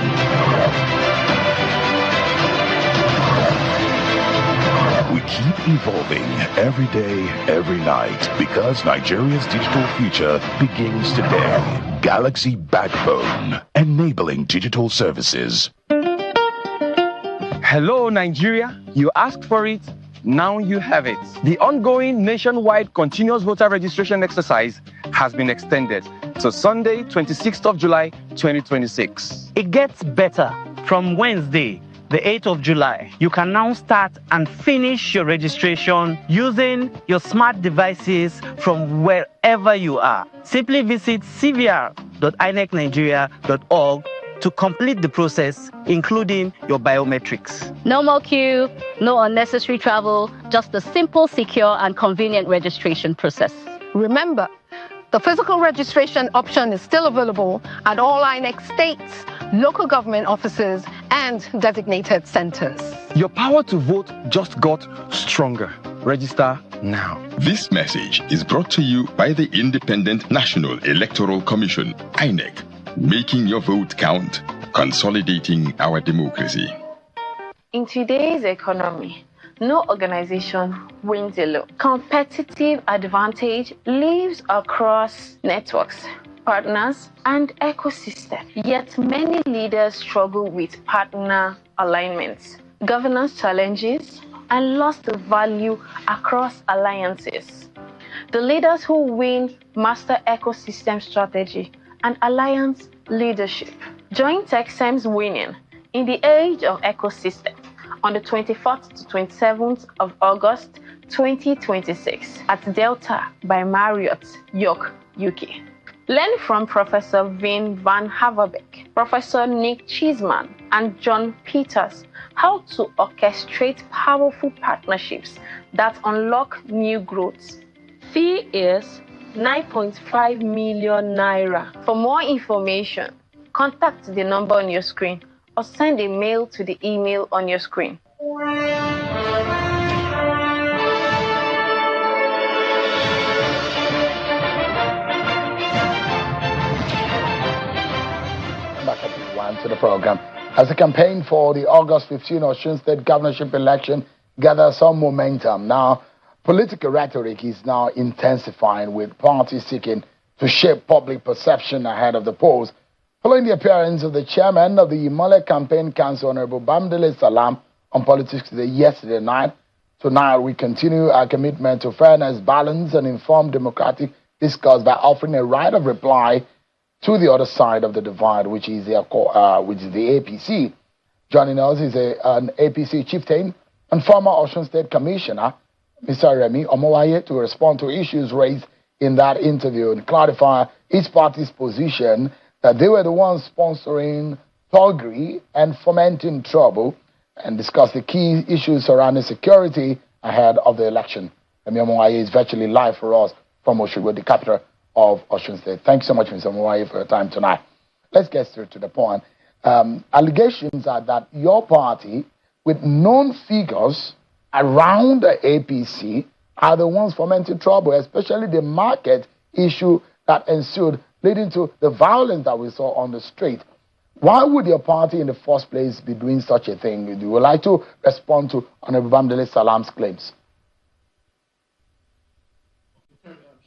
We keep evolving every day, every night, because Nigeria's digital future begins today. Galaxy Backbone, enabling digital services. Hello, Nigeria. You asked for it. Now you have it. The ongoing nationwide continuous voter registration exercise has been extended to Sunday, 26th of July, 2026. It gets better. From Wednesday, the 8th of July. You can now start and finish your registration using your smart devices from wherever you are. Simply visit cvr.inecnigeria.org to complete the process, including your biometrics. No more queue, no unnecessary travel, just a simple, secure, and convenient registration process. Remember, the physical registration option is still available at all INEC states, local government offices, and designated centers. Your power to vote just got stronger. Register now. This message is brought to you by the Independent National Electoral Commission, INEC. Making your vote count, consolidating our democracy. In today's economy, no organization wins alone. Competitive advantage lives across networks, partners, and ecosystem. Yet many leaders struggle with partner alignments, governance challenges, and lost value across alliances. The leaders who win master ecosystem strategy and alliance leadership. Join TechSem's winning in the age of ecosystem on the 24th to 27th of August 2026 at Delta by Marriott, York, UK. Learn from Professor Vin van Haverbeek, Professor Nick Cheeseman, and John Peters how to orchestrate powerful partnerships that unlock new growth. Fee is 9.5 million naira. For more information, contact the number on your screen or send a mail to the email on your screen. Back everyone to the program. As the campaign for the August 15 Osun State governorship election gathers some momentum, now political rhetoric is now intensifying, with parties seeking to shape public perception ahead of the polls. Following the appearance of the chairman of the Imole Campaign Council, Honorable Bamdele Salam, on Politics Today yesterday night, tonight we continue our commitment to fairness, balance, and informed democratic discourse by offering a right of reply to the other side of the divide, which is the APC. Joining us is an APC chieftain and former Osun State Commissioner, Mr. Remi Omowaye, to respond to issues raised in that interview and clarify his party's position that they were the ones sponsoring thuggery and fomenting trouble, and discuss the key issues surrounding security ahead of the election. Remi Omowaye is virtually live for us from Osogbo, the capital of Osun State. Thanks so much, Mr. Omowaye, for your time tonight. Let's get straight to the point. Allegations are that your party, with known figures around the APC, are the ones fomenting trouble, especially the market issue that ensued, leading to the violence that we saw on the street. Why would your party in the first place be doing such a thing? Would you like to respond to Honorable Bamdele Salam's claims?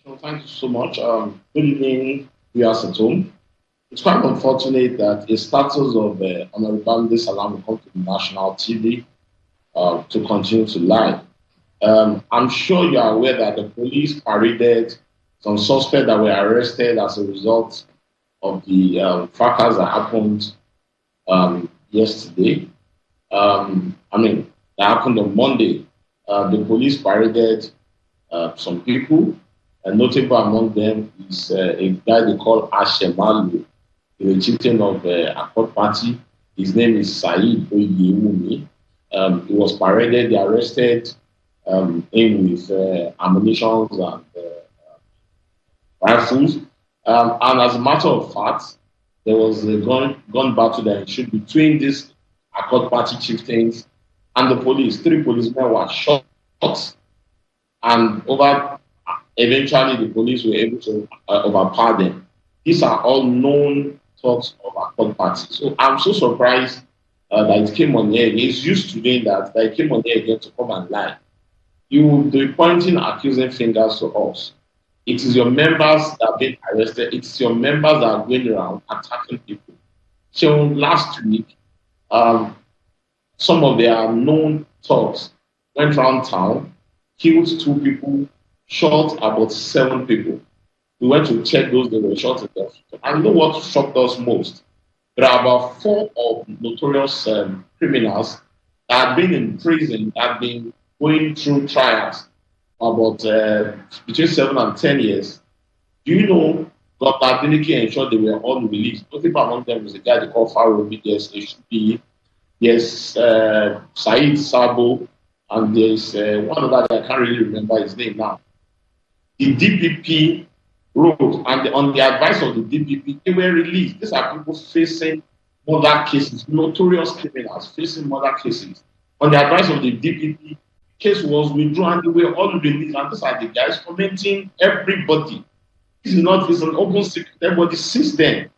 Sure, thank you so much. Good evening, viewers at home. It's quite unfortunate that the status of Honorable Bamdele Salam will come to the national TV to continue to lie. I'm sure you are aware that the police paraded some suspects that were arrested as a result of the fracas that happened yesterday. That happened on Monday. The police paraded some people, and notable among them is a guy they call Ashemalu, the chieftain of Accord Party. His name is Said Oyewumi. He was paraded. They arrested him with ammunition and rifles. And as a matter of fact, there was a gun battle that ensued between these Accord Party chieftains and the police. 3 policemen were shot, and eventually the police were able to overpower them. These are all known talks of Accord Party. So I'm so surprised that it came on air. He's used to doing that. That it came on air again to come and lie. You will be pointing accusing fingers to us. It is your members that are being arrested. It's your members that are going around attacking people. So last week, some of their known thugs went around town, killed 2 people, shot about 7 people. We went to check those that were shot in the hospital. And you know what shocked us most? there are about 4 of notorious criminals that have been in prison, that have been going through trials about between 7 and 10 years. Do you know Dr. Adeleke ensured they were all released? Notable among them is a guy they call Farouk, there's HB, there's Said Sabo, and there's one other that I can't really remember his name now. The DPP wrote, and on the advice of the DPP, they were released. These are people facing murder cases, notorious criminals facing murder cases. On the advice of the DPP, case was withdrawn and they were all released. And these are the guys commenting everybody. This is not, it's an open secret. Everybody since then.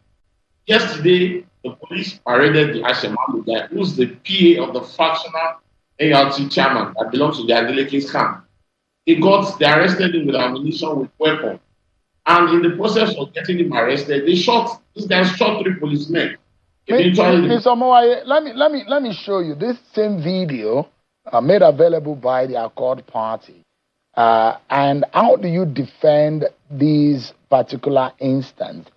Yesterday, the police paraded the Ashemalu guy, who's the PA of the fractional ART chairman that belongs to the Adeleke's camp. They arrested him with ammunition, with weapon. And in the process of getting him arrested, this guy shot 3 policemen. Mr. Mowaye, let me show you this same video made available by the Accord Party. And how do you defend these particular instance?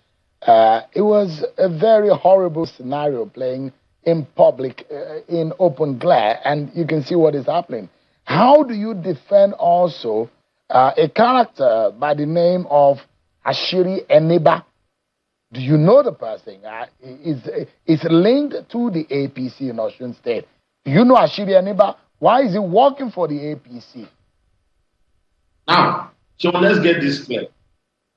It was a very horrible scenario playing in public, in open glare, and you can see what is happening. How do you defend also a character by the name of Ashiri Eniba? Do you know the person? Is linked to the APC in Osun State. Do you know Ashiri Eniba? Why is he working for the APC? Now, so let's get this clear.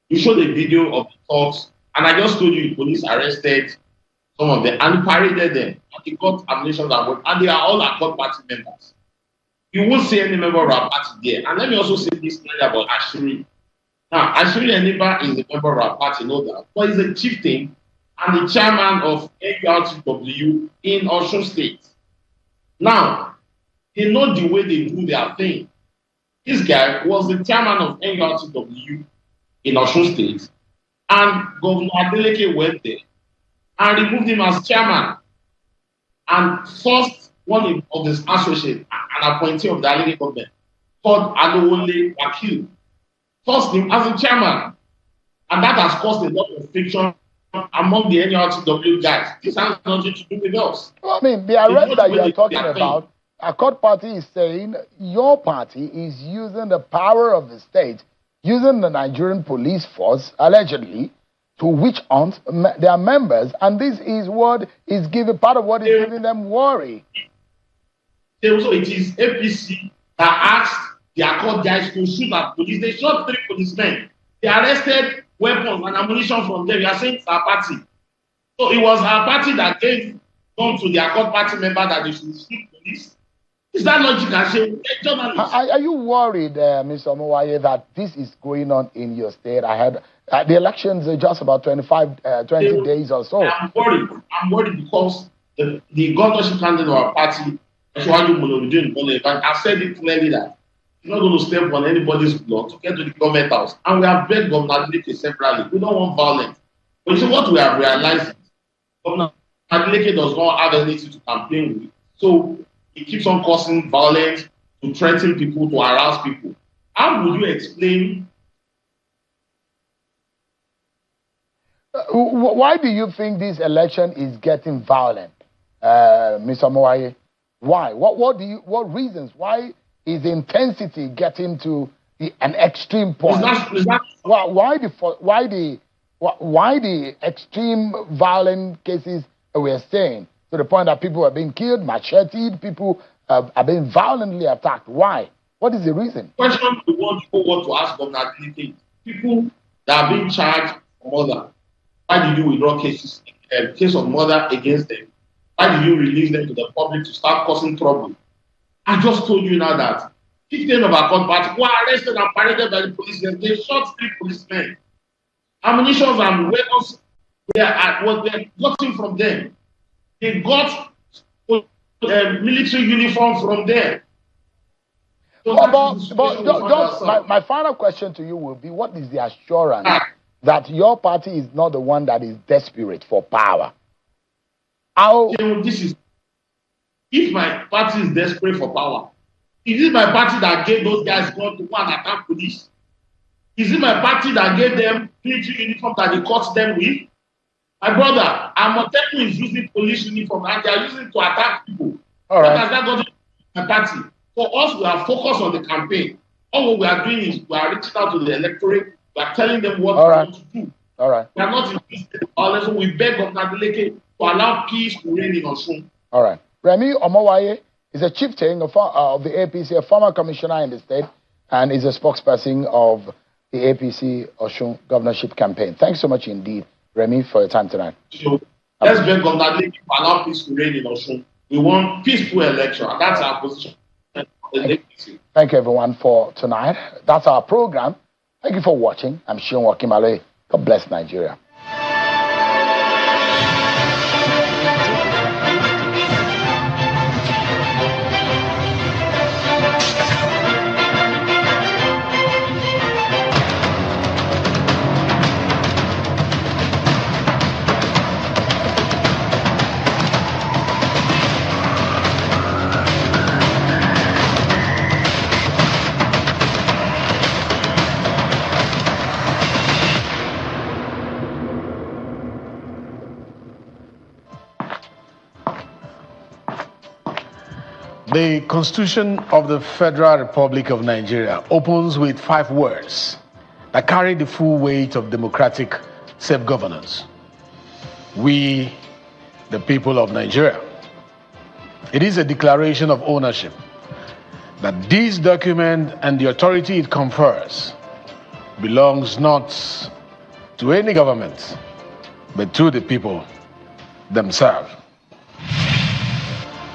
You showed a video of the talks, and I just told you the police arrested some of them and paraded them. And they got ammunition and they are all Accord Party members. You won't see any member of our party there. And let me also say this thing about Ashiri. Now, Ashiri Eniba is a member of our party, no doubt, but he's a chieftain and the chairman of NURTW in Osun State. Now, they know the way they do their thing. This guy was the chairman of NURTW in Osun State, and Governor Adeleke went there and removed him as chairman and forced one of his associates, an appointee of the Adeleke government, called Adewole Wakil, forced him as a chairman, and that has caused a lot of friction among the NURTW guys. This has nothing to do with us. Well, I mean, the arrest that you are talking about, Accord Party is saying your party is using the power of the state, using the Nigerian police force, allegedly, to witch hunt their members, and this is what is giving, part of what is giving them worry. Also, it is APC that asked the Accord guys to shoot at police. They shot 3 policemen. They arrested weapons and ammunition from them. You are saying it's our party. So it was our party that gave gun to the Accord Party member that they should shoot police. Is that logical? Are you worried, Mr. Mowaye, that this is going on in your state? I had the elections are just about 20 days or so. I'm worried because the governorship candidate of our party, I've said it clearly that he's not going to step on anybody's block to get to the government house. And we have begged Governor Adeleke separately. We don't want violence. But you see what we have realized, Governor Adeleke does not have anything to campaign with. So he keeps on causing violence, to threaten people, to harass people. How would you explain? Why do you think this election is getting violent, Mr. Mowaye? Why? What reasons? Why is the intensity getting to an extreme point? Why the extreme violent cases we're seeing? To the point that people are being killed, macheted, people are being violently attacked. Why? What is the reason? Question the one people want to ask Governor Adeleke. People that are being charged for murder. Why did you withdraw case of murder against them? Why did you release them to the public to start causing trouble? I just told you now that 15 of our Accord Party were arrested and paraded by the police. They shot 3 policemen. Ammunition and weapons were gotten from them. They got military uniform from there. So my final question to you will be, what is the assurance that your party is not the one that is desperate for power? If my party is desperate for power, is it my party that gave those guys gun to go and attack police? Is it my party that gave them military uniform that they caught them with? My brother, Amoteku is using police uniform and they are using it to attack people. All What right. has that got to do with party? For us, we are focused on the campaign. All what we are doing is we are reaching out to the electorate. We are telling them what we want to do. All right. We are not interested. Unless we beg Governor Adeleke to allow peace to reign in Osun. All right. Remy Omowaye is a chieftain of the APC, a former commissioner in the state, and is a spokesperson of the APC Osun governorship campaign. Thanks so much indeed, Remy, for your time tonight. So let's beg Governor Adeleke to allow peace to reign in Osun. We want peaceful election. That's our position. Thank you, everyone, for tonight. That's our program. Thank you for watching. I'm Seun Wakimale. God bless Nigeria. The Constitution of the Federal Republic of Nigeria opens with 5 words that carry the full weight of democratic self-governance. We, the people of Nigeria. It is a declaration of ownership that this document and the authority it confers belongs not to any government, but to the people themselves.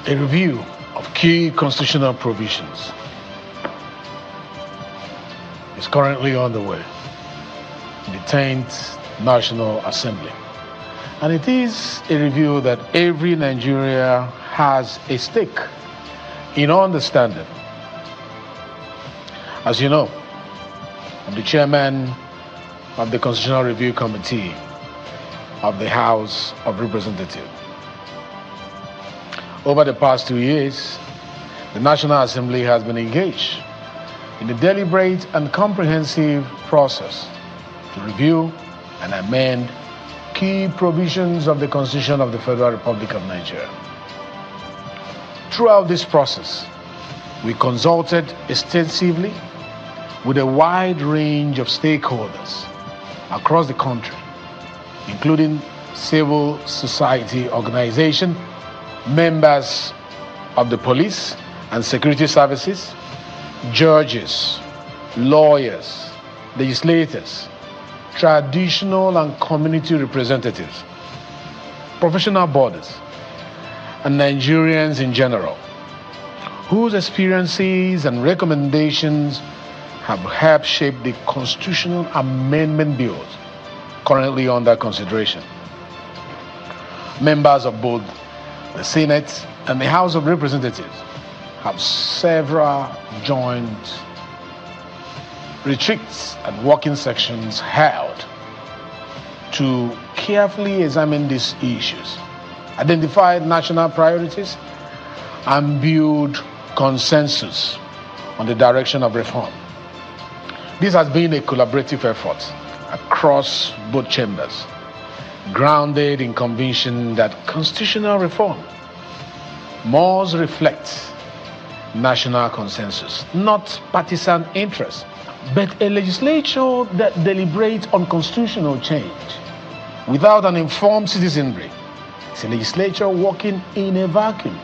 A review of key constitutional provisions is currently underway in the 10th National Assembly. And it is a review that every Nigerian has a stake in understanding. As you know, I'm the chairman of the Constitutional Review Committee of the House of Representatives. Over the past 2 years, the National Assembly has been engaged in a deliberate and comprehensive process to review and amend key provisions of the Constitution of the Federal Republic of Nigeria. Throughout this process, we consulted extensively with a wide range of stakeholders across the country, including civil society organizations, members of the police and security services, judges, lawyers, legislators, traditional and community representatives, professional bodies, and Nigerians in general, whose experiences and recommendations have helped shape the constitutional amendment bills currently under consideration. Members of both the Senate and the House of Representatives have several joint retreats and working sessions held to carefully examine these issues, identify national priorities, and build consensus on the direction of reform. This has been a collaborative effort across both chambers, grounded in conviction that constitutional reform must reflect national consensus, not partisan interests, but a legislature that deliberates on constitutional change without an informed citizenry. It's a legislature working in a vacuum.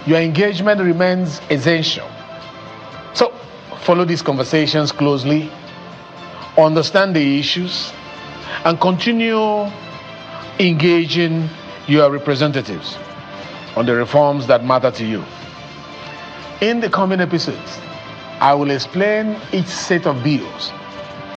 Your engagement remains essential. So, follow these conversations closely, understand the issues, and continue engaging your representatives on the reforms that matter to you. In the coming episodes, I will explain each set of bills